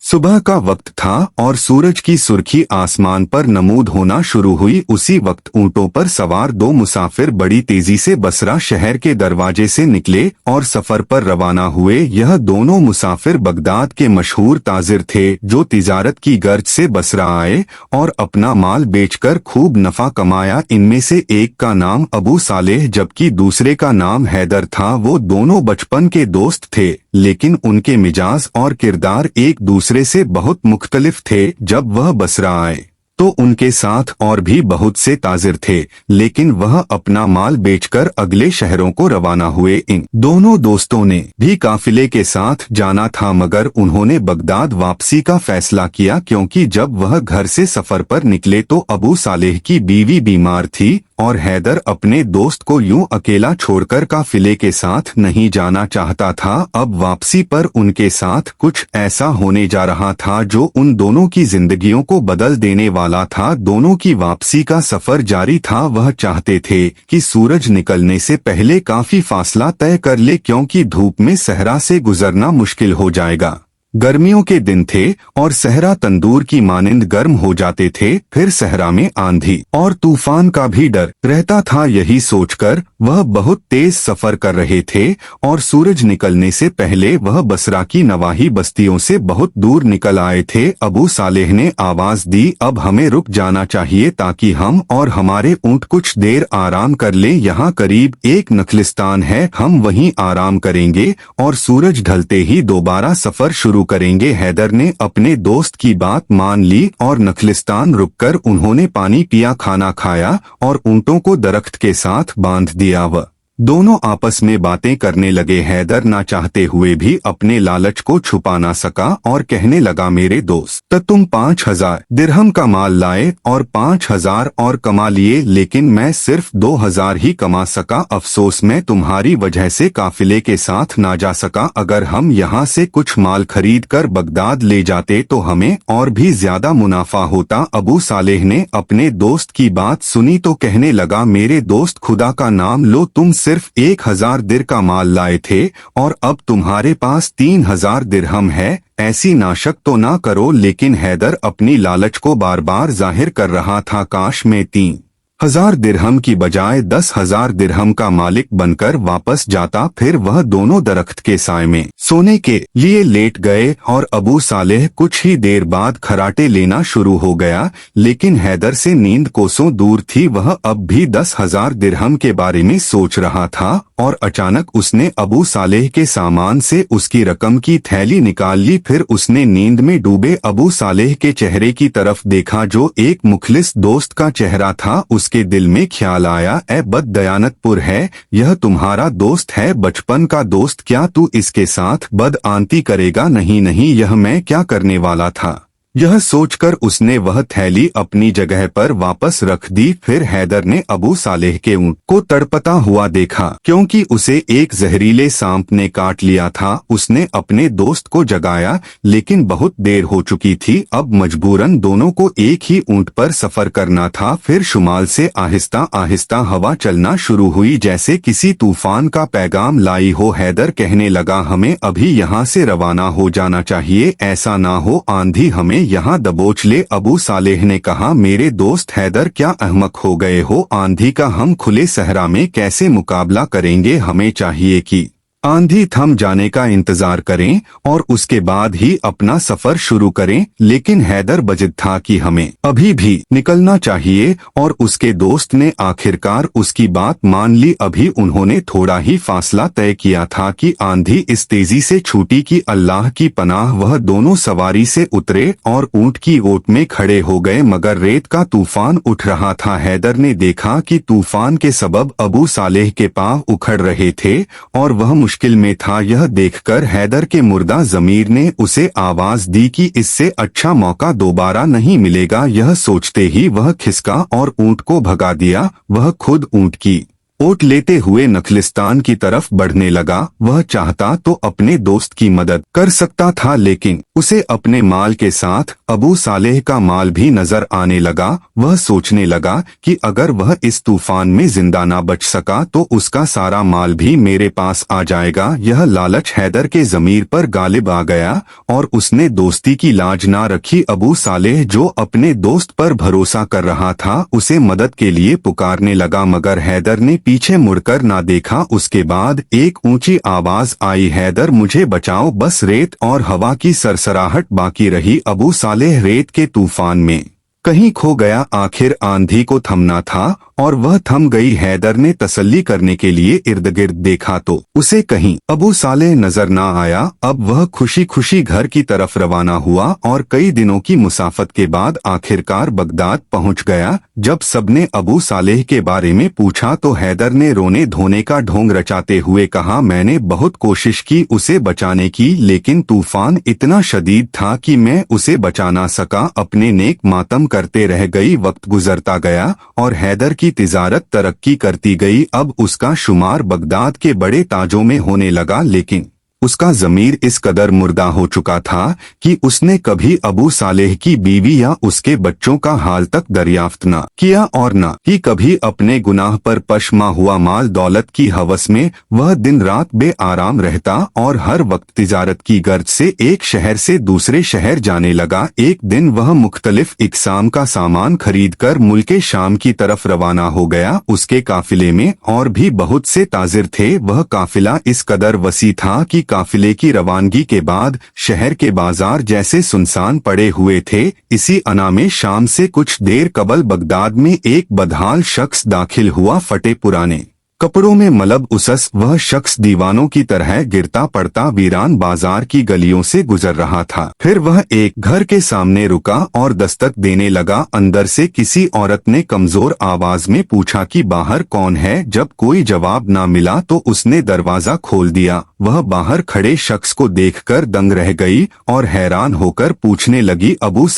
सुबह का वक्त था और सूरज की सुर्खी आसमान पर नमूद होना शुरू हुई। उसी वक्त ऊंटों पर सवार दो मुसाफिर बड़ी तेजी से बसरा शहर के दरवाजे से निकले और सफर पर रवाना हुए। यह दोनों मुसाफिर बगदाद के मशहूर ताजिर थे जो तिजारत की गर्ज से बसरा आए और अपना माल बेचकर खूब नफा कमाया। इनमें से एक का नाम अबू सालेह जबकि दूसरे का नाम हैदर था। वो दोनों बचपन के दोस्त थे लेकिन उनके मिजाज और किरदार एक दूसरे से बहुत मुख्तलिफ थे। जब वह बसरा आए तो उनके साथ और भी बहुत से ताजिर थे लेकिन वह अपना माल बेचकर अगले शहरों को रवाना हुए। इन दोनों दोस्तों ने भी काफिले के साथ जाना था मगर उन्होंने बगदाद वापसी का फैसला किया क्योंकि जब वह घर से सफर पर निकले तो अबू सालेह की बीवी बीमार थी और हैदर अपने दोस्त को यूं अकेला छोड़कर काफिले के साथ नहीं जाना चाहता था। अब वापसी पर उनके साथ कुछ ऐसा होने जा रहा था जो उन दोनों की जिंदगियों को बदल देने वाला था। दोनों की वापसी का सफर जारी था। वह चाहते थे कि सूरज निकलने से पहले काफी फासला तय कर ले क्योंकि धूप में सहरा से गुजरना मुश्किल हो जाएगा। गर्मियों के दिन थे और सहरा तंदूर की मानिंद गर्म हो जाते थे। फिर सहरा में आंधी और तूफान का भी डर रहता था। यही सोचकर वह बहुत तेज सफर कर रहे थे और सूरज निकलने से पहले वह बसरा की नवाही बस्तियों से बहुत दूर निकल आए थे। अबू सालेह ने आवाज दी, अब हमें रुक जाना चाहिए ताकि हम और हमारे ऊंट कुछ देर आराम कर लें। यहाँ करीब एक नखलिस्तान है, हम वहीं आराम करेंगे और सूरज ढलते ही दोबारा सफर शुरू करेंगे। हैदर ने अपने दोस्त की बात मान ली और नखलिस्तान रुककर उन्होंने पानी पिया, खाना खाया और ऊंटों को दरख्त के साथ बांध दिया। वह दोनों आपस में बातें करने लगे। हैदर ना चाहते हुए भी अपने लालच को छुपा ना सका और कहने लगा, मेरे दोस्त तुम 5,000 दिरहम का माल लाए और 5,000 और कमा लिए लेकिन मैं सिर्फ 2,000 ही कमा सका। अफसोस मैं तुम्हारी वजह से काफिले के साथ ना जा सका। अगर हम यहाँ से कुछ माल खरीद कर बगदाद ले जाते तो हमें और भी ज्यादा मुनाफा होता। अबू सालेह ने अपने दोस्त की बात सुनी तो कहने लगा, मेरे दोस्त खुदा का नाम लो, तुम सिर्फ 1,000 दिर का माल लाए थे और अब तुम्हारे पास 3,000 दिरहम है। ऐसी नाशक तो ना करो। लेकिन हैदर अपनी लालच को बार बार जाहिर कर रहा था। काश मैं 3,000 दिरहम की बजाय 10,000 दिरहम का मालिक बनकर वापस जाता। फिर वह दोनों दरख्त के साए में सोने के लिए लेट गए और अबू सालेह कुछ ही देर बाद खराटे लेना शुरू हो गया लेकिन हैदर से नींद कोसों दूर थी। वह अब भी 10,000 दिरहम के बारे में सोच रहा था और अचानक उसने अबू सालेह के सामान से उसकी रकम की थैली निकाल ली। फिर उसने नींद में डूबे अबू सालेह के चेहरे की तरफ देखा जो एक मुखलिस दोस्त का चेहरा था। उसके दिल में ख्याल आया, ए बददयानतपुर है, यह तुम्हारा दोस्त है, बचपन का दोस्त, क्या तू इसके साथ बदआंती करेगा? नहीं नहीं, यह मैं क्या करने वाला था। यह सोचकर उसने वह थैली अपनी जगह पर वापस रख दी। फिर हैदर ने अबू सालेह के ऊंट को तड़पता हुआ देखा क्योंकि उसे एक जहरीले सांप ने काट लिया था। उसने अपने दोस्त को जगाया लेकिन बहुत देर हो चुकी थी। अब मजबूरन दोनों को एक ही ऊंट पर सफर करना था। फिर शुमाल से आहिस्ता आहिस्ता हवा चलना शुरू हुई जैसे किसी तूफान का पैगाम लाई हो। हैदर कहने लगा, हमें अभी यहाँ से रवाना हो जाना चाहिए, ऐसा ना हो आंधी हमें यहाँ दबोच ले। अबू सालेह ने कहा, मेरे दोस्त हैदर क्या अहमक हो गए हो, आंधी का हम खुले सहरा में कैसे मुकाबला करेंगे? हमें चाहिए कि आंधी थम जाने का इंतजार करें और उसके बाद ही अपना सफर शुरू करें। लेकिन हैदर बजिद था कि हमें अभी भी निकलना चाहिए और उसके दोस्त ने आखिरकार उसकी बात मान ली। अभी उन्होंने थोड़ा ही फासला तय किया था कि आंधी इस तेजी से छूटी कि अल्लाह की पनाह। वह दोनों सवारी से उतरे और ऊंट की ओट में खड़े हो गए मगर रेत का तूफान उठ रहा था। हैदर ने देखा कि तूफान के सबब अबू सालेह के पांव उखड़ रहे थे और वह मुश्किल में था। यह देखकर हैदर के मुर्दा ज़मीर ने उसे आवाज दी कि इससे अच्छा मौका दोबारा नहीं मिलेगा। यह सोचते ही वह खिसका और ऊंट को भगा दिया। वह खुद ऊंट की ओट लेते हुए नखलिस्तान की तरफ बढ़ने लगा। वह चाहता तो अपने दोस्त की मदद कर सकता था, लेकिन उसे अपने माल के साथ अबू सालेह का माल भी नजर आने लगा। वह सोचने लगा कि अगर वह इस तूफान में जिंदा ना बच सका तो उसका सारा माल भी मेरे पास आ जाएगा। यह लालच हैदर के ज़मीर पर गालिब आ गया और उसने दोस्ती की लाज ना रखी। अबू सालेह, जो अपने दोस्त पर भरोसा कर रहा था, उसे मदद के लिए पुकारने लगा, मगर हैदर ने पीछे मुड़कर ना देखा। उसके बाद एक ऊंची आवाज आई, हैदर मुझे बचाओ। बस रेत और हवा की सरसराहट बाकी रही। अबू सालेह रेत के तूफान में कहीं खो गया। आखिर आंधी को थमना था और वह थम गई। हैदर ने तसल्ली करने के लिए इर्द गिर्द देखा तो उसे कहीं अबू सालेह नजर ना आया। अब वह खुशी खुशी घर की तरफ रवाना हुआ और कई दिनों की मुसाफत के बाद आखिरकार बगदाद पहुंच गया। जब सबने अबू सालेह के बारे में पूछा तो हैदर ने रोने धोने का ढोंग रचाते हुए कहा, मैंने बहुत कोशिश की उसे बचाने की, लेकिन तूफान इतना शदीद था कि मैं उसे बचा ना सका। अपने नेक मातम करते रह गई। वक्त गुजरता गया और हैदर की तिजारत तरक्की करती गई। अब उसका शुमार बगदाद के बड़े ताजों में होने लगा, लेकिन उसका ज़मीर इस कदर मुर्दा हो चुका था कि उसने कभी अबू सालेह की बीवी या उसके बच्चों का हाल तक दरियाफ्त न किया और न ही कभी अपने गुनाह पर पशमा हुआ। माल दौलत की हवस में वह दिन रात बेआराम रहता और हर वक्त तिजारत की गर्ज से एक शहर से दूसरे शहर जाने लगा। एक दिन वह मुख्तलिफ इकसाम का सामान खरीदकर मुल्के शाम की तरफ रवाना हो गया। उसके काफिले में और भी बहुत से ताजिर थे। वह काफिला इस कदर वसी था कि काफिले की रवानगी के बाद शहर के बाजार जैसे सुनसान पड़े हुए थे। इसी अना में शाम से कुछ देर कबल बगदाद में एक बदहाल शख्स दाखिल हुआ। फटे पुराने कपड़ों में मलब उसस वह शख्स दीवानों की तरह गिरता पड़ता वीरान बाजार की गलियों से गुजर रहा था। फिर वह एक घर के सामने रुका और दस्तक देने लगा। अंदर से किसी औरत ने कमजोर आवाज में पूछा कि बाहर कौन है। जब कोई जवाब ना मिला तो उसने दरवाजा खोल दिया। वह बाहर खड़े शख्स को देखकर दंग रह गई और हैरान होकर पूछने लगी, अबू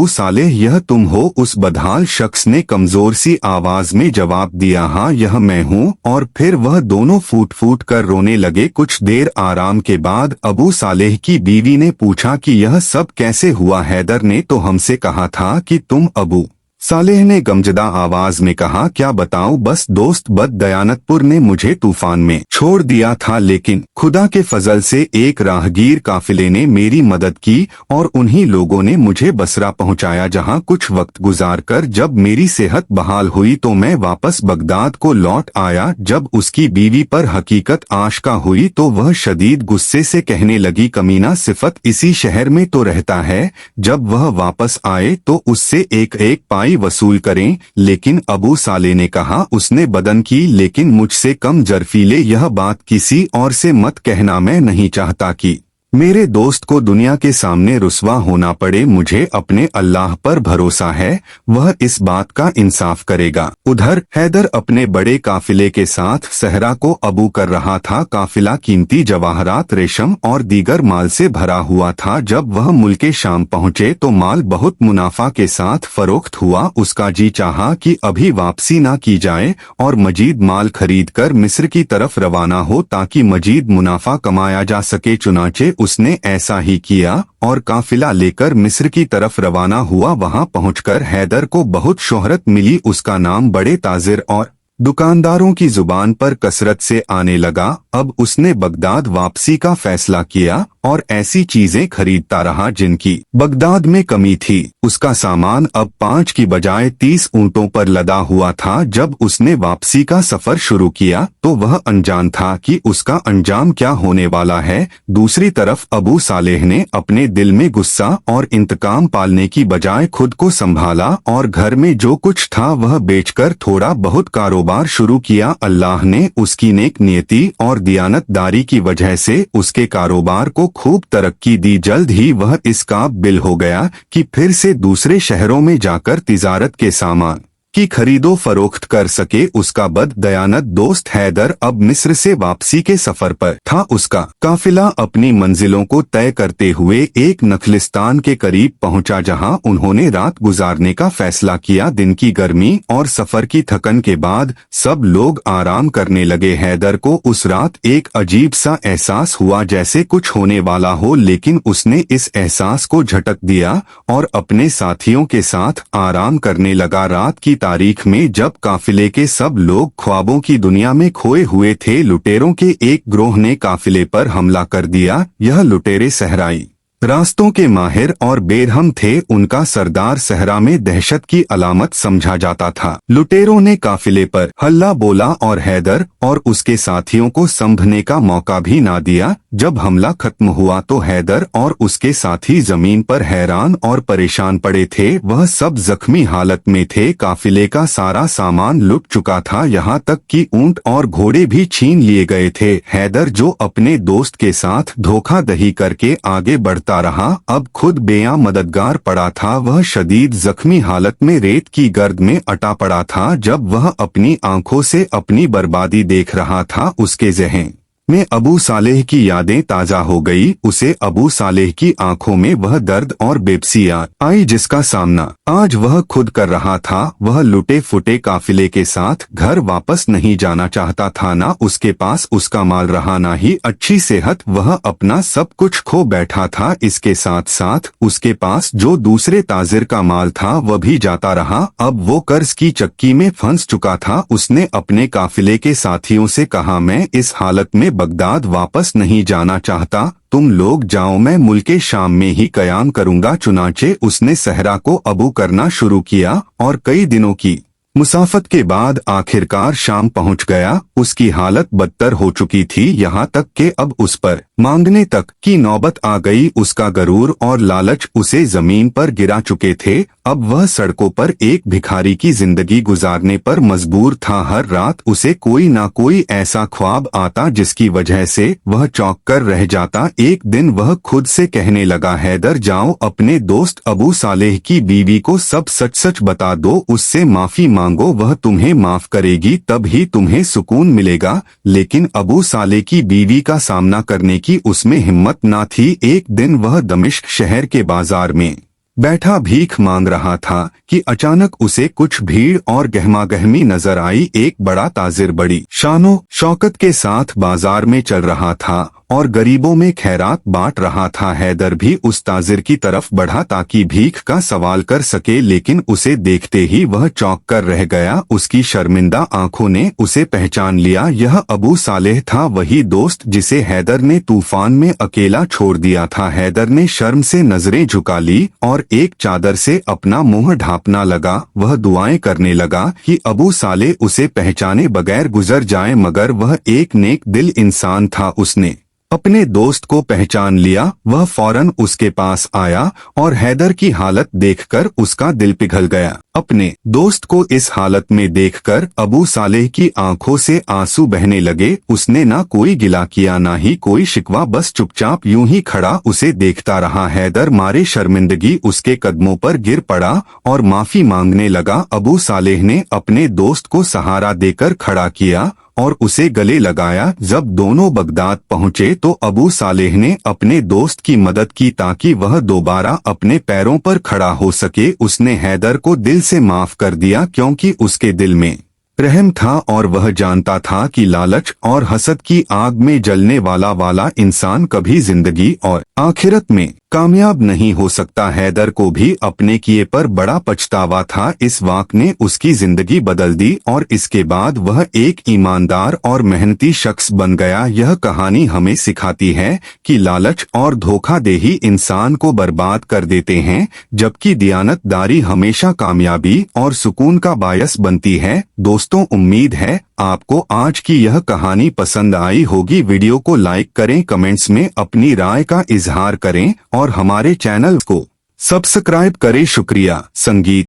सालेह यह तुम हो? उस बदहाल शख्स ने कमजोर सी आवाज में जवाब दिया, हाँ यह मैं हूँ। और फिर वह दोनों फूट फूट कर रोने लगे। कुछ देर आराम के बाद अबू सालेह की बीवी ने पूछा कि यह सब कैसे हुआ? हैदर ने तो हमसे कहा था कि तुम अबू सालेह ने गमजदा आवाज में कहा, क्या बताऊं, बस दोस्त बददयानतपुर ने मुझे तूफान में छोड़ दिया था, लेकिन खुदा के फजल से एक राहगीर काफिले ने मेरी मदद की और उन्हीं लोगों ने मुझे बसरा पहुंचाया, जहां कुछ वक्त गुजारकर जब मेरी सेहत बहाल हुई तो मैं वापस बगदाद को लौट आया। जब उसकी बीवी पर हकीकत आशका हुई तो वह शदीद गुस्से से कहने लगी, कमीना सिफत इसी शहर में तो रहता है। जब वह वापस आए तो उससे एक एक पाई वसूल करें। लेकिन अबू साले ने कहा, उसने बदन की, लेकिन मुझसे कम जरफीले। यह बात किसी और से मत कहना, मैं नहीं चाहता कि मेरे दोस्त को दुनिया के सामने रुस्वा होना पड़े। मुझे अपने अल्लाह पर भरोसा है, वह इस बात का इंसाफ करेगा। उधर हैदर अपने बड़े काफिले के साथ सहरा को अबू कर रहा था। काफिला कीमती जवाहरात, रेशम और दीगर माल से भरा हुआ था। जब वह मुल्के शाम पहुंचे तो माल बहुत मुनाफा के साथ फरोख्त हुआ। उसका जी चाहा कि अभी वापसी ना की जाए और मजीद माल खरीदकर मिस्र की तरफ रवाना हो ताकि मजीद मुनाफा कमाया जा सके। चुनाचे उसने ऐसा ही किया और काफिला लेकर मिस्र की तरफ रवाना हुआ। वहां पहुंचकर हैदर को बहुत शोहरत मिली। उसका नाम बड़े ताजिर और दुकानदारों की जुबान पर कसरत से आने लगा। अब उसने बगदाद वापसी का फैसला किया और ऐसी चीजें खरीदता रहा जिनकी बगदाद में कमी थी। उसका सामान अब 5 की बजाय 30 ऊंटों पर लदा हुआ था। जब उसने वापसी का सफर शुरू किया तो वह अनजान था कि उसका अंजाम क्या होने वाला है। दूसरी तरफ अबू सालेह ने अपने दिल में गुस्सा और इंतकाम पालने की बजाय खुद को संभाला और घर में जो कुछ था वह बेचकर थोड़ा बहुत कारोबार शुरू किया। अल्लाह ने उसकी नेक नियति और दियानतदारी की वजह से उसके कारोबार को खूब तरक्की दी। जल्द ही वह इस काबिल हो गया कि फिर से दूसरे शहरों में जाकर तिजारत के सामान की खरीदो फरोख्त कर सके। उसका बद दयानत दोस्त हैदर अब मिस्र से वापसी के सफर पर था। उसका काफिला अपनी मंजिलों को तय करते हुए एक नखलिस्तान के करीब पहुंचा, जहां उन्होंने रात गुजारने का फैसला किया। दिन की गर्मी और सफर की थकन के बाद सब लोग आराम करने लगे। हैदर को उस रात एक अजीब सा एहसास हुआ, जैसे कुछ होने वाला हो, लेकिन उसने इस एहसास को झटक दिया और अपने साथियों के साथ आराम करने लगा। रात की तारीख में जब काफिले के सब लोग ख्वाबों की दुनिया में खोए हुए थे, लुटेरों के एक ग्रोह ने काफिले पर हमला कर दिया। यह लुटेरे सहराई रास्तों के माहिर और बेरहम थे। उनका सरदार सहरा में दहशत की अलामत समझा जाता था। लुटेरों ने काफिले पर हल्ला बोला और हैदर और उसके साथियों को संभलने का मौका भी ना दिया। जब हमला खत्म हुआ तो हैदर और उसके साथी जमीन पर हैरान और परेशान पड़े थे। वह सब जख्मी हालत में थे। काफिले का सारा सामान लुट चुका था, यहाँ तक कि ऊंट और घोड़े भी छीन लिए गए थे। हैदर, जो अपने दोस्त के साथ धोखाधड़ी करके आगे बढ़ता रहा, अब खुद बेया मददगार पड़ा था। वह शदीद जख्मी हालत में रेत की गर्द में अटा पड़ा था। जब वह अपनी आंखों से अपनी बर्बादी देख रहा था, उसके ज़हन में अबू सालेह की यादें ताजा हो गई। उसे अबू सालेह की आंखों में वह दर्द और बेबसी आई जिसका सामना आज वह खुद कर रहा था। वह लुटे फुटे काफिले के साथ घर वापस नहीं जाना चाहता था। ना उसके पास उसका माल रहा, ना ही अच्छी सेहत। वह अपना सब कुछ खो बैठा था। इसके साथ साथ उसके पास जो दूसरे ताजिर का माल था वह भी जाता रहा। अब वो कर्ज की चक्की में फंस चुका था। उसने अपने काफिले के साथियों से कहा, मैं इस हालत में बगदाद वापस नहीं जाना चाहता, तुम लोग जाओ, मैं मुल्के शाम में ही कयाम करूंगा। चुनाचे उसने सहरा को अबू करना शुरू किया और कई दिनों की मुसाफत के बाद आखिरकार शाम पहुंच गया। उसकी हालत बदतर हो चुकी थी, यहाँ तक कि अब उस पर मांगने तक की नौबत आ गई। उसका गरूर और लालच उसे जमीन पर गिरा चुके थे। अब वह सड़कों पर एक भिखारी की जिंदगी गुजारने पर मजबूर था। हर रात उसे कोई ना कोई ऐसा ख्वाब आता जिसकी वजह से वह चौंक कर रह जाता। एक दिन वह खुद से कहने लगा, हैदर, जाओ अपने दोस्त अबू सालेह की बीवी को सब सच सच बता दो, उससे माफी मांगो, वह तुम्हें माफ करेगी, तब ही तुम्हें सुकून मिलेगा। लेकिन अबू सालेह की बीवी का सामना करने की उसमें हिम्मत ना थी। एक दिन वह दमिश्क शहर के बाजार में बैठा भीख मांग रहा था कि अचानक उसे कुछ भीड़ और गहमागहमी नजर आई। एक बड़ा ताजिर बड़ी शानो शौकत के साथ बाजार में चल रहा था और गरीबों में खैरात बांट रहा था। हैदर भी उस ताजिर की तरफ बढ़ा ताकि भीख का सवाल कर सके, लेकिन उसे देखते ही वह चौंक कर रह गया। उसकी शर्मिंदा आंखों ने उसे पहचान लिया। यह अबू सालेह था, वही दोस्त जिसे हैदर ने तूफान में अकेला छोड़ दिया था। हैदर ने शर्म से नजरें झुका ली और एक चादर से अपना मुंह ढांपना लगा। वह दुआएं करने लगा कि अबू सालेह उसे पहचाने बगैर गुजर जाए, मगर वह एक नेक दिल इंसान था। उसने अपने दोस्त को पहचान लिया। वह फौरन उसके पास आया और हैदर की हालत देखकर उसका दिल पिघल गया। अपने दोस्त को इस हालत में देखकर अबू सालेह की आंखों से आंसू बहने लगे। उसने ना कोई गिला किया, ना ही कोई शिकवा, बस चुपचाप यूं ही खड़ा उसे देखता रहा। हैदर मारे शर्मिंदगी उसके कदमों पर गिर पड़ा और माफी मांगने लगा। अबू सालेह ने अपने दोस्त को सहारा देकर खड़ा किया और उसे गले लगाया। जब दोनों बगदाद पहुंचे तो अबू सालेह ने अपने दोस्त की मदद की ताकि वह दोबारा अपने पैरों पर खड़ा हो सके। उसने हैदर को दिल से माफ कर दिया क्योंकि उसके दिल में रहम था और वह जानता था कि लालच और हसद की आग में जलने वाला इंसान कभी जिंदगी और आखिरत में कामयाब नहीं हो सकता। हैदर को भी अपने किए पर बड़ा पछतावा था। इस वाक़ ने उसकी जिंदगी बदल दी और इसके बाद वह एक ईमानदार और मेहनती शख्स बन गया। यह कहानी हमें सिखाती है कि लालच और धोखाधड़ी इंसान को बर्बाद कर देते हैं, जबकि दियानतदारी हमेशा कामयाबी और सुकून का बायस बनती है। दोस्तों, उम्मीद है आपको आज की यह कहानी पसंद आई होगी। वीडियो को लाइक करें, कमेंट्स में अपनी राय का इजहार करें और हमारे चैनल को सब्सक्राइब करें। शुक्रिया। संगीत